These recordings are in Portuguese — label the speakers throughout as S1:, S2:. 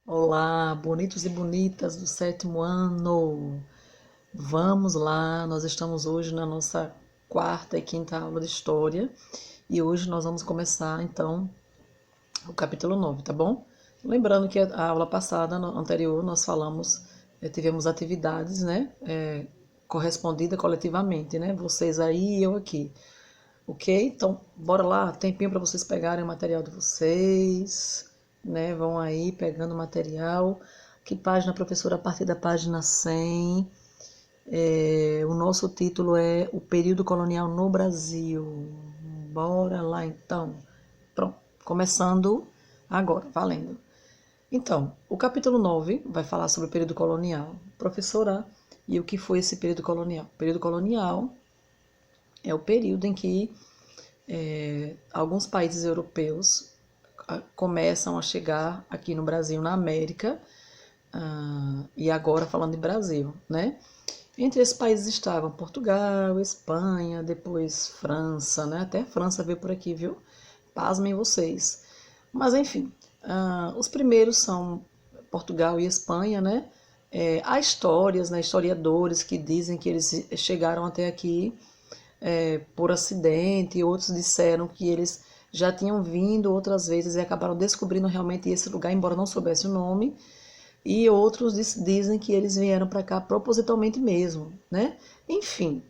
S1: Olá, bonitos e bonitas do sétimo ano. Vamos lá, nós estamos hoje na nossa quarta e quinta aula de história e hoje nós vamos começar então o capítulo 9, tá bom? Lembrando que a aula passada, anterior, nós falamos, tivemos atividades, né, correspondida coletivamente, né? Vocês aí e eu aqui. Ok? Então, bora lá, tempinho para vocês pegarem o material de vocês, né? Vão aí pegando o material. Que página, professora? A partir da página 100. O nosso título é O Período Colonial no Brasil. Bora lá então. Pronto, começando agora, valendo. Então, o capítulo 9 vai falar sobre o período colonial. Professora, e o que foi esse período colonial? O período colonial é o período em que alguns países europeus começam a chegar aqui no Brasil, na América, e agora falando de Brasil, né? Entre esses países estavam Portugal, Espanha, depois França, né? Até França veio por aqui, viu? Pasmem vocês. Mas enfim, os primeiros são Portugal e Espanha, né? Há histórias, né, historiadores que dizem que eles chegaram até aqui por acidente, e outros disseram que eles já tinham vindo outras vezes e acabaram descobrindo realmente esse lugar, embora não soubesse o nome, e outros dizem que eles vieram para cá propositalmente mesmo, né? Enfim,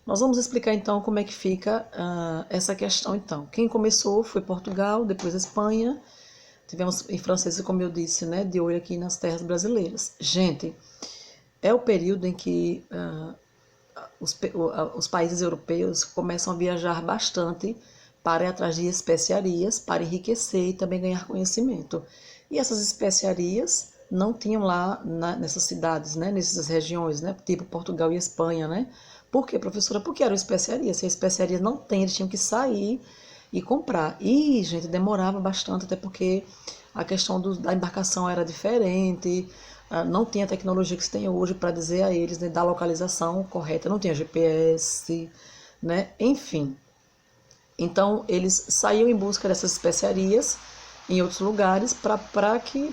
S1: nós vamos explicar então como é que fica essa questão então. Quem começou foi Portugal, depois Espanha, tivemos em francês, como eu disse, né, de olho aqui nas terras brasileiras. Gente, é o período em que os países europeus começam a viajar bastante para ir atrás de especiarias, para enriquecer e também ganhar conhecimento. E essas especiarias não tinham lá nessas cidades, né, nessas regiões, né, tipo Portugal e Espanha, né? Por quê, professora? Porque eram especiarias. Se a especiaria não tem, eles tinham que sair e comprar. E, gente, demorava bastante, até porque a questão da embarcação era diferente, não tinha a tecnologia que se tem hoje para dizer a eles, né, da localização correta, não tinha GPS, né? Enfim. Então, eles saíam em busca dessas especiarias em outros lugares para que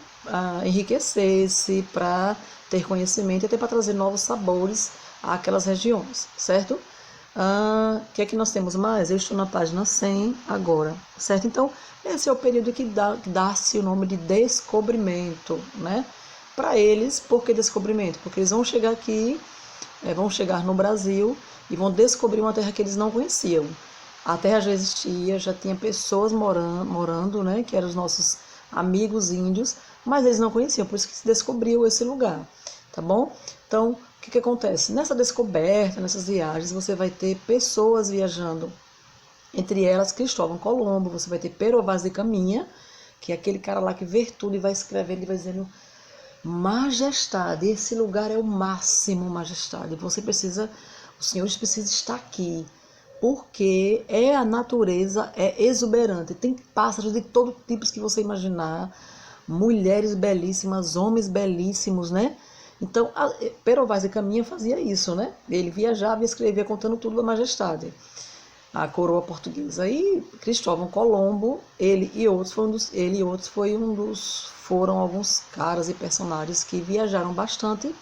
S1: enriquecesse, para ter conhecimento e até para trazer novos sabores àquelas regiões, certo? O que é que nós temos mais? Eu estou na página 100 agora, certo? Então, esse é o período que dá-se o nome de descobrimento, né? Para eles, por que descobrimento? Porque eles vão chegar aqui, vão chegar no Brasil e vão descobrir uma terra que eles não conheciam. A terra já existia, já tinha pessoas morando, né, que eram os nossos amigos índios, mas eles não conheciam, por isso que se descobriu esse lugar, tá bom? Então, o que, que acontece? Nessa descoberta, nessas viagens, você vai ter pessoas viajando, entre elas Cristóvão Colombo, você vai ter Pero Vaz de Caminha, que é aquele cara lá que vê tudo e vai escrevendo e vai dizendo: majestade, esse lugar é o máximo, majestade. Você precisa, os senhores precisam estar aqui, porque a natureza é exuberante. Tem pássaros de todo tipo que você imaginar, mulheres belíssimas, homens belíssimos, né? Então, Pero Vaz de Caminha fazia isso, né? Ele viajava e escrevia contando tudo da majestade, a coroa portuguesa. E Cristóvão Colombo, ele e outros foram alguns caras e personagens que viajaram bastante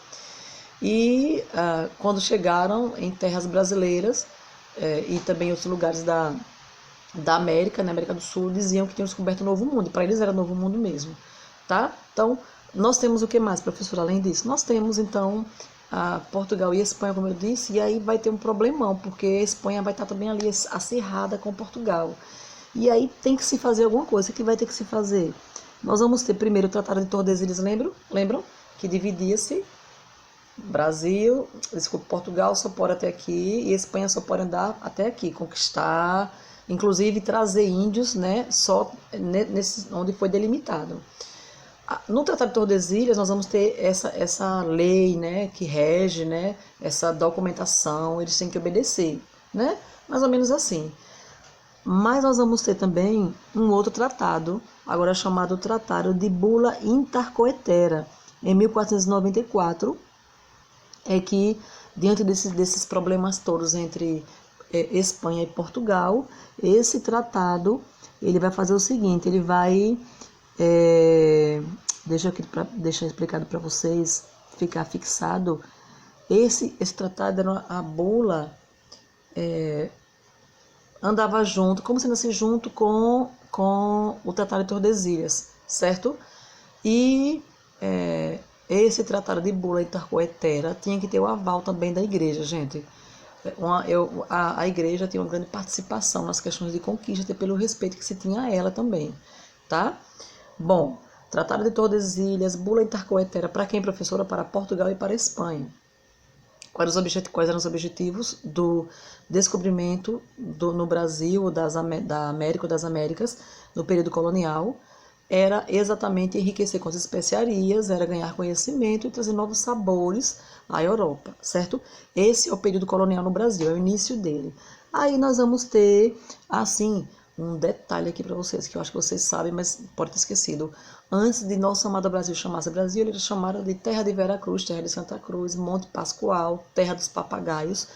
S1: e quando chegaram em terras brasileiras e também em outros lugares da América, na América do Sul, diziam que tinham descoberto um novo mundo. Para eles era novo mundo mesmo, tá? Então, nós temos o que mais, professor, além disso? Nós temos, então, Portugal e Espanha, como eu disse, e aí vai ter um problemão, porque a Espanha vai estar também ali acirrada com Portugal. E aí tem que se fazer alguma coisa. O que vai ter que se fazer? Nós vamos ter primeiro o Tratado de Tordesilhas, lembram? Que dividia-se Brasil, desculpa, Portugal só pode até aqui e Espanha só pode andar até aqui, conquistar, inclusive trazer índios, né, só nesse, onde foi delimitado. No Tratado de Tordesilhas nós vamos ter essa lei, né, que rege, né, essa documentação, eles têm que obedecer, né, mais ou menos assim. Mas nós vamos ter também um outro tratado, agora chamado Tratado de Bula Intercoetera, em 1494, que diante desses problemas todos entre Espanha e Portugal, esse tratado ele vai fazer o seguinte, ele vai deixar explicado para vocês, ficar fixado. Esse tratado era a bula, andava junto, como sendo assim, junto com o Tratado de Tordesilhas, certo? E esse Tratado de Bula Intercoetera tinha que ter o aval também da igreja, gente. A igreja tinha uma grande participação nas questões de conquista, até pelo respeito que se tinha a ela também, tá? Bom, Tratado de Tordesilhas, Bula Intercoetera, para quem, professora? Para Portugal e para Espanha. Quais eram os objetivos do descobrimento no Brasil, da América ou das Américas, no período colonial? Era exatamente enriquecer com as especiarias, era ganhar conhecimento e trazer novos sabores à Europa, certo? Esse é o período colonial no Brasil, é o início dele. Aí nós vamos ter, assim, um detalhe aqui para vocês, que eu acho que vocês sabem, mas pode ter esquecido. Antes de nosso amado Brasil chamar-se Brasil, eles chamaram de Terra de Veracruz, Terra de Santa Cruz, Monte Pascoal, Terra dos Papagaios,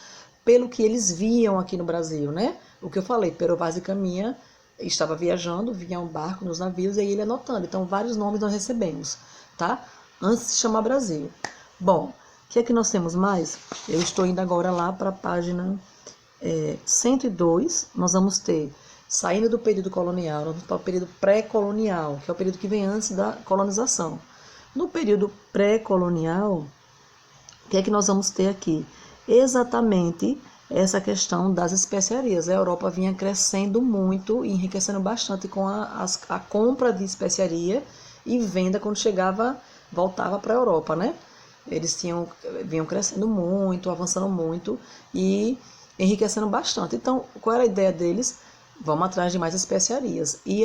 S1: pelo que eles viam aqui no Brasil, né? O que eu falei, Pero Vaz e Caminha estava viajando, vinha um barco nos navios e aí ele anotando. Então, vários nomes nós recebemos, tá? Antes de se chamar Brasil. Bom, o que é que nós temos mais? Eu estou indo agora lá para a página 102. Nós vamos ter, saindo do período colonial, nós vamos para o período pré-colonial, que é o período que vem antes da colonização. No período pré-colonial, o que é que nós vamos ter aqui? Exatamente essa questão das especiarias. A Europa vinha crescendo muito e enriquecendo bastante com a compra de especiaria e venda quando voltava para a Europa, né? Eles vinham crescendo muito, avançando muito e enriquecendo bastante. Então, qual era a ideia deles? Vamos atrás de mais especiarias. E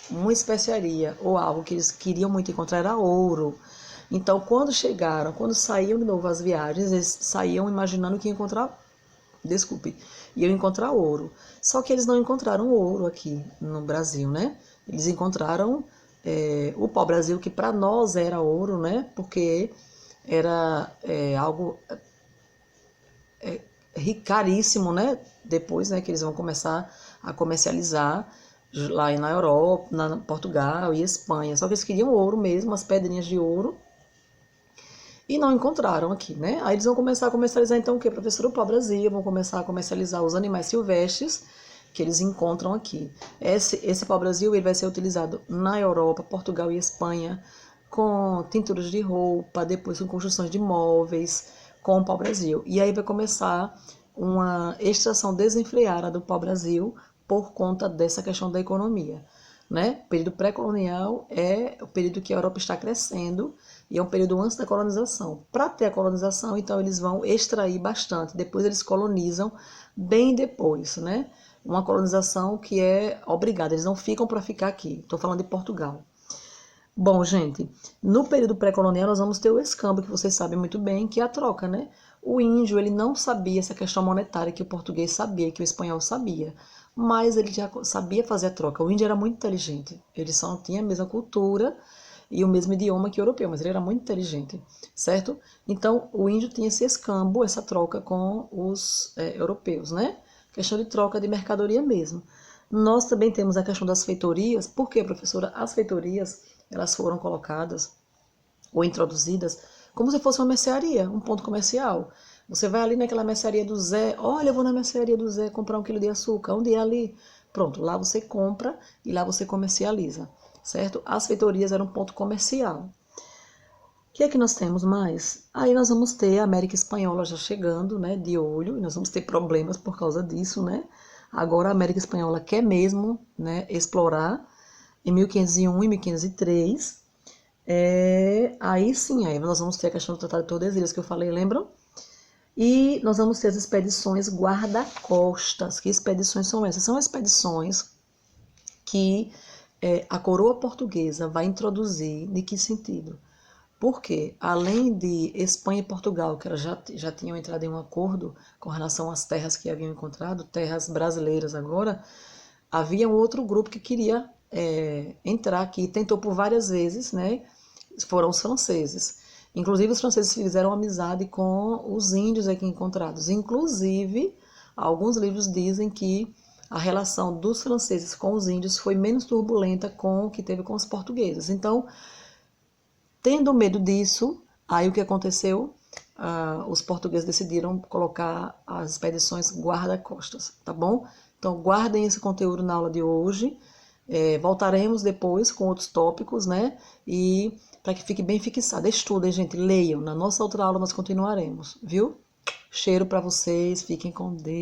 S1: uma especiaria ou algo que eles queriam muito encontrar era ouro. Então, quando saíam de novo as viagens, eles saíam imaginando que iam encontrar ouro. Só que eles não encontraram ouro aqui no Brasil, né? Eles encontraram o pau-brasil, que para nós era ouro, né? Porque era algo caríssimo, né? Depois, né, que eles vão começar a comercializar lá na Europa, na Portugal e Espanha. Só que eles queriam ouro mesmo, as pedrinhas de ouro, e não encontraram aqui, né? Aí eles vão começar a comercializar então o quê? Professor, o pau-brasil, vão começar a comercializar os animais silvestres que eles encontram aqui. Esse pau-brasil ele vai ser utilizado na Europa, Portugal e Espanha, com tinturas de roupa, depois com construções de móveis, com o pau-brasil. E aí vai começar uma extração desenfreada do pau-brasil por conta dessa questão da economia, né? O período pré-colonial é o período que a Europa está crescendo e é um período antes da colonização. Para ter a colonização, então, eles vão extrair bastante. Depois eles colonizam bem depois, né? Uma colonização que é obrigada, eles não ficam para ficar aqui. Estou falando de Portugal. Bom, gente, no período pré-colonial nós vamos ter o escambo, que vocês sabem muito bem, que é a troca, né? O índio, ele não sabia essa questão monetária que o português sabia, que o espanhol sabia, mas ele já sabia fazer a troca. O índio era muito inteligente, ele só não tinha a mesma cultura e o mesmo idioma que o europeu, mas ele era muito inteligente, certo? Então, o índio tinha esse escambo, essa troca com os europeus, né? Questão de troca de mercadoria mesmo. Nós também temos a questão das feitorias. Por quê, professora? As feitorias, elas foram colocadas ou introduzidas como se fosse uma mercearia, um ponto comercial. Você vai ali naquela mercearia do Zé, olha, eu vou na mercearia do Zé comprar 1 quilo de açúcar, onde é ali? Pronto, lá você compra e lá você comercializa, certo? As feitorias eram um ponto comercial. O que é que nós temos mais? Aí nós vamos ter a América Espanhola já chegando, né, de olho, e nós vamos ter problemas por causa disso, né? Agora a América Espanhola quer mesmo, né, explorar em 1501 e 1503. Aí sim, aí nós vamos ter a questão do Tratado de Tordesilhas que eu falei, lembram? E nós vamos ter as expedições guarda-costas. Que expedições são essas? São expedições que a coroa portuguesa vai introduzir. De que sentido? Porque, além de Espanha e Portugal, que elas já tinham entrado em um acordo com relação às terras que haviam encontrado, terras brasileiras agora, havia um outro grupo que queria entrar aqui, tentou por várias vezes, né? Foram os franceses. Inclusive, os franceses fizeram amizade com os índios aqui encontrados. Inclusive, alguns livros dizem que a relação dos franceses com os índios foi menos turbulenta com o que teve com os portugueses. Então, Tendo medo disso, aí o que aconteceu? Os portugueses decidiram colocar as expedições guarda-costas, tá bom? Então, guardem esse conteúdo na aula de hoje. Voltaremos depois com outros tópicos, né? E para que fique bem fixado, estudem, gente, leiam. Na nossa outra aula nós continuaremos, viu? Cheiro para vocês, fiquem com Deus.